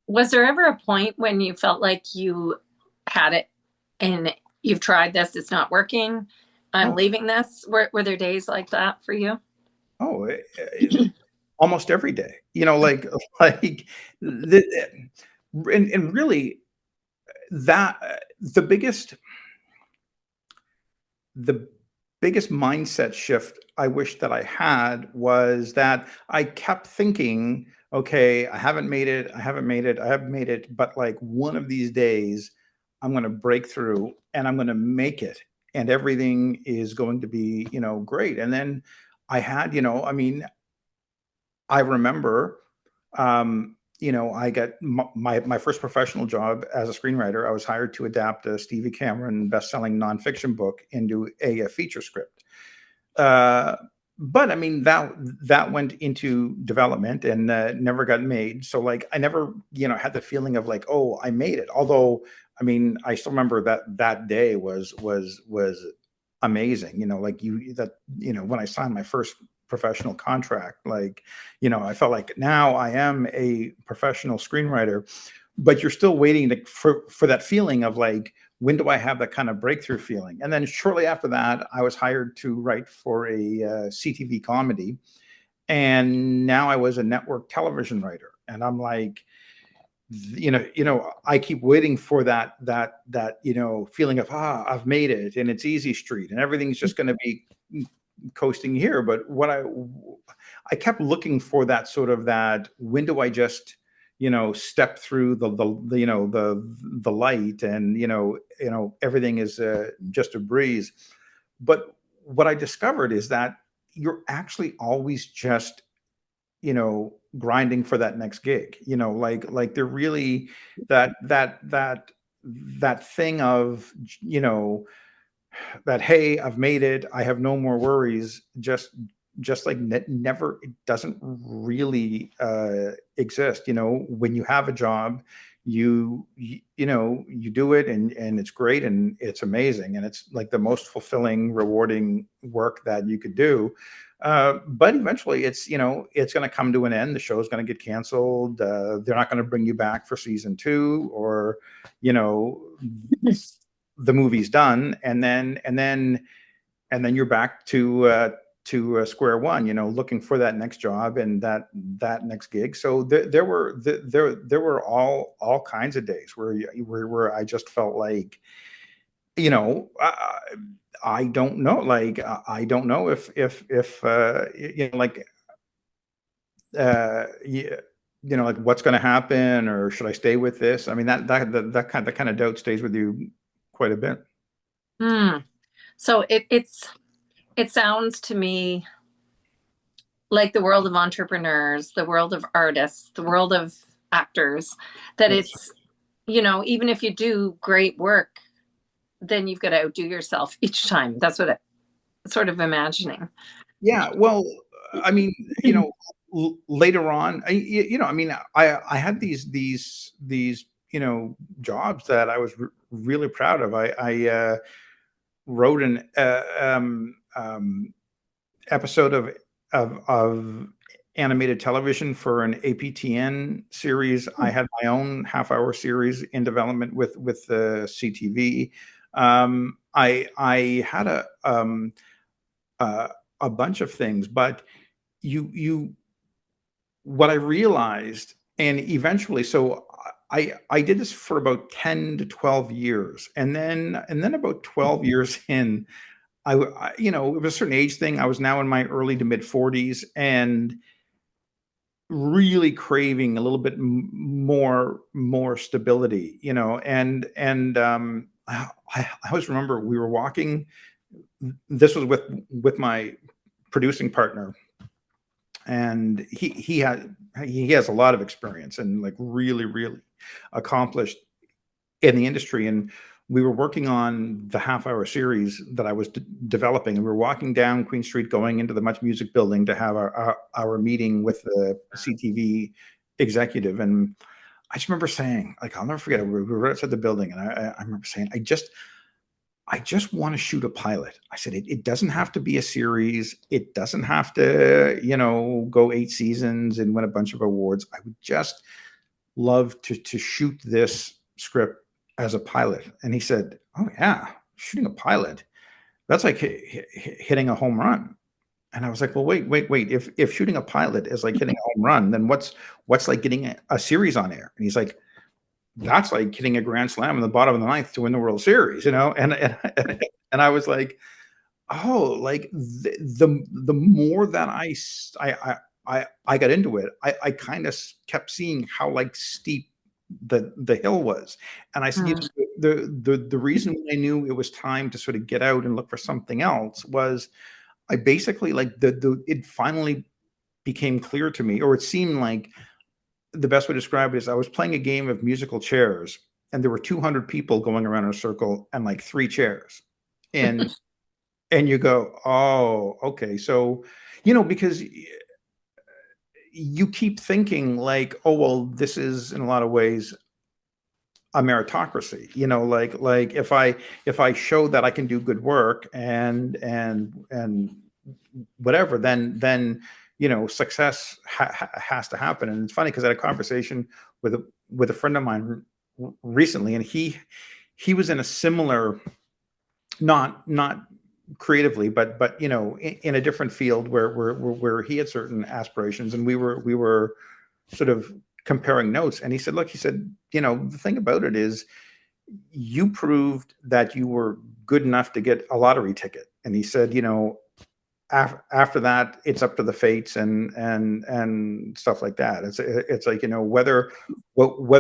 Was there ever a point when you felt like you had it and you've tried this, it's not working, I'm Oh, leaving this? Were there days like that for you? oh, almost every day. Like like the and really the the biggest mindset shift I wish that I had was that I kept thinking, okay, I haven't made it, I haven't made it, I haven't made it, but like one of these days I'm going to break through and I'm going to make it and everything is going to be, great. And then I had, I mean, I remember, I got my first professional job as a screenwriter. I was hired to adapt a Stevie Cameron best-selling nonfiction book into a feature script. Uh, but I mean that went into development and never got made. So like I never had the feeling of like, oh, I made it. Although I mean I still remember that day was amazing. Like when I signed my first professional contract, like I felt like now I am a professional screenwriter, but you're still waiting for that feeling of like, when do I have that kind of breakthrough feeling? And then shortly after that, I was hired to write for a CTV comedy, and now I was a network television writer. And I'm like, I keep waiting for that feeling of I've made it, and it's easy street, and everything's just going to be coasting here. But I kept looking for that sort of that, when do I just step through the light, and everything is just a breeze. But what I discovered is that you're actually always just grinding for that next gig. Like they're really that thing of you know that, hey, I've made it, I have no more worries, just like never, it doesn't really exist. When you have a job, you do it, and it's great, and it's amazing, and it's like the most fulfilling, rewarding work that you could do. But eventually it's going to come to an end. The show is going to get canceled. They're not going to bring you back for season two, or you know the movie's done, and then you're back to square one, looking for that next job and that next gig. So there were all kinds of days where I just felt like, I don't know, like I don't know if like yeah, like what's going to happen, or should I stay with this? I mean, that kind of doubt stays with you quite a bit. Hmm. So it sounds to me like the world of entrepreneurs, the world of artists, the world of actors, that Yes. it's, even if you do great work, then you've got to outdo yourself each time. That's what I'm sort of imagining. Yeah, well, I mean, later on, I mean, I had these jobs that I was really proud of. I wrote an episode of animated television for an APTN series. I had my own half-hour series in development with the CTV. I had uh, a bunch of things, but you what I realized, and eventually, so I did this for about 10 to 12 years, and then about 12 years in, it was a certain age thing. I was now in my early to mid 40s, and really craving a little bit more stability, and I always remember we were walking. This was with my producing partner, and he has a lot of experience and like really accomplished in the industry. And we were working on the half-hour series that I was developing, and we were walking down Queen Street going into the Much Music building to have our meeting with the CTV executive. And I just remember saying, like, I'll never forget it. We were right outside the building, and I remember saying, I just want to shoot a pilot. I said, it doesn't have to be a series. It doesn't have to, go 8 seasons and win a bunch of awards. I would just love to shoot this script as a pilot. And he said, oh yeah, shooting a pilot, that's like hitting a home run. And I was like, well, wait. If shooting a pilot is like hitting a home run, then what's like getting a series on air? And he's like, that's like hitting a grand slam in the bottom of the ninth to win the World Series, you know? And I was like, oh, like the more that I got into it, I kind of kept seeing how like steep the hill was. And I said, you Mm. know, the reason I knew it was time to sort of get out and look for something else was I basically like the it finally became clear to me, or it seemed like the best way to describe it is I was playing a game of musical chairs, and there were 200 people going around in a circle and like three chairs. And you go, oh, okay. So, you know, because you keep thinking like, oh, well, this is in a lot of ways a meritocracy, you know, like if I show that I can do good work and whatever, then you know, success has to happen. And it's funny because I had a conversation with a friend of mine recently, and he was in a similar, not creatively, but you know, in a different field where he had certain aspirations, and we were sort of comparing notes. And he said, look, he said, you know, the thing about it is you proved that you were good enough to get a lottery ticket. And he said, you know, after that, it's up to the fates and stuff like that. It's like, you know, whether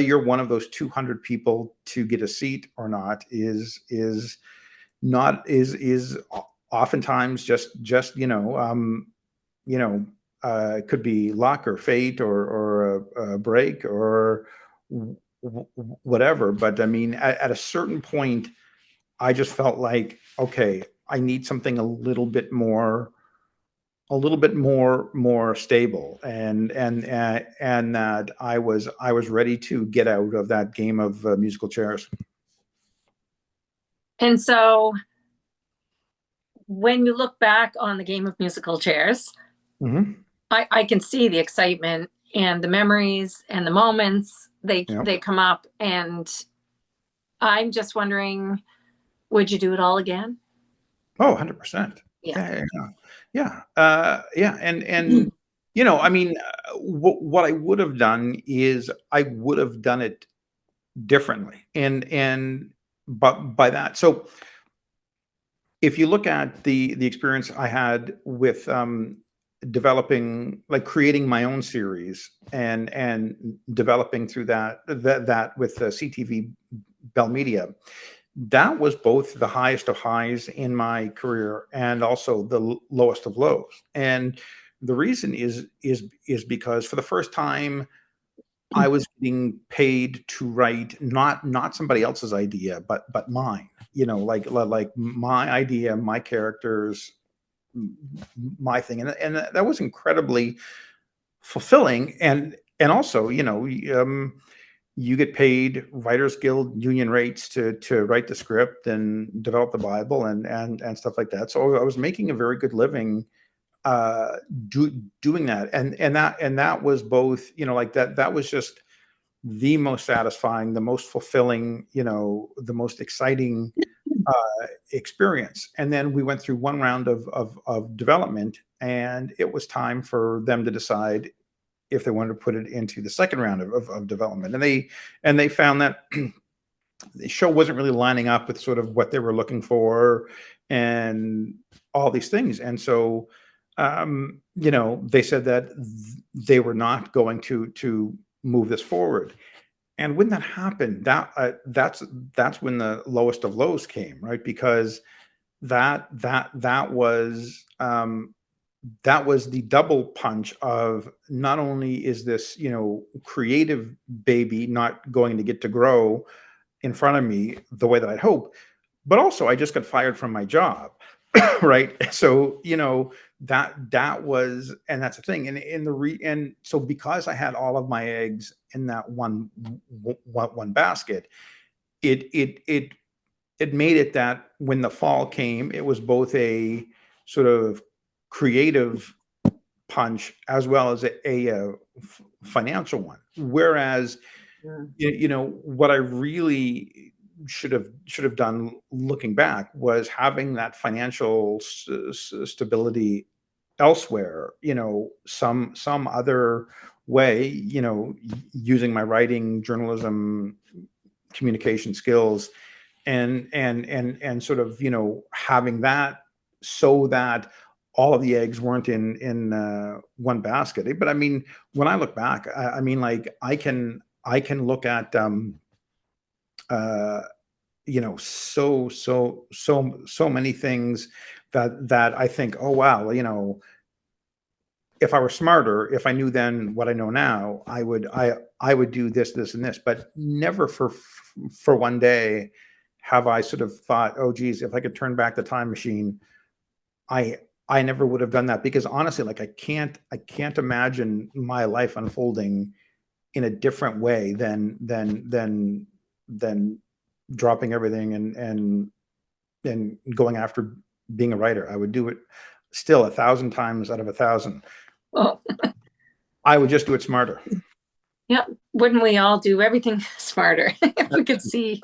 you're one of those 200 people to get a seat or not is not is oftentimes just you know, it could be luck or fate or a break or whatever. But I mean, at a certain point, I just felt like, okay, I need something a little bit more stable, and that I was ready to get out of that game of musical chairs. And so when you look back on the game of musical chairs, Mm-hmm. I can see the excitement and the memories and the moments Yeah. they come up. And I'm just wondering, would you do it all again? Oh, 100%. Yeah. Yeah, yeah, yeah. Yeah, and you know, I mean, what I would have done is I would have done it differently, and but by that, so if you look at the experience I had with developing, like creating my own series and developing through that with CTV Bell Media, that was both the highest of highs in my career and also the lowest of lows. And the reason is because for the first time I was getting paid to write not somebody else's idea, but mine. You know, like my idea, my characters, my thing, and that was incredibly fulfilling. And also, you know, you get paid Writers Guild union rates to write the script and develop the Bible and stuff like that. So I was making a very good living uh doing that, and that was both, you know, like that was just the most satisfying, the most fulfilling, you know, the most exciting experience. And then we went through one round of development, and it was time for them to decide if they wanted to put it into the second round of development. And they found that the show wasn't really lining up with sort of what they were looking for and all these things. And so you know, they said that they were not going to move this forward. And when that happened, that's when the lowest of lows came, right? Because that was the double punch of not only is this, you know, creative baby not going to get to grow in front of me the way that I'd hope, but also I just got fired from my job, right? So, you know, that was, and that's the thing. And and so because I had all of my eggs in that one basket, it it it it made it that when the fall came, it was both a sort of creative punch as well as a financial one. Whereas, what I really should have done looking back was having that financial stability elsewhere, some other way, using my writing, journalism, communication skills, and sort of, having that, so that all of the eggs weren't in one basket. But I mean, when I look back, I mean, like, I can look at uh so many things that I think, oh wow, if I were smarter, if I knew then what I know now, I would do this, this, and this. But never for one day have I sort of thought, oh geez, if I could turn back the time machine, I I never would have done that, because honestly, like, I can't imagine my life unfolding in a different way than dropping everything and going after being a writer. I would do it still 1,000 times out of 1,000. Oh, I would just do it smarter. yeah. Wouldn't we all do everything smarter if we could see?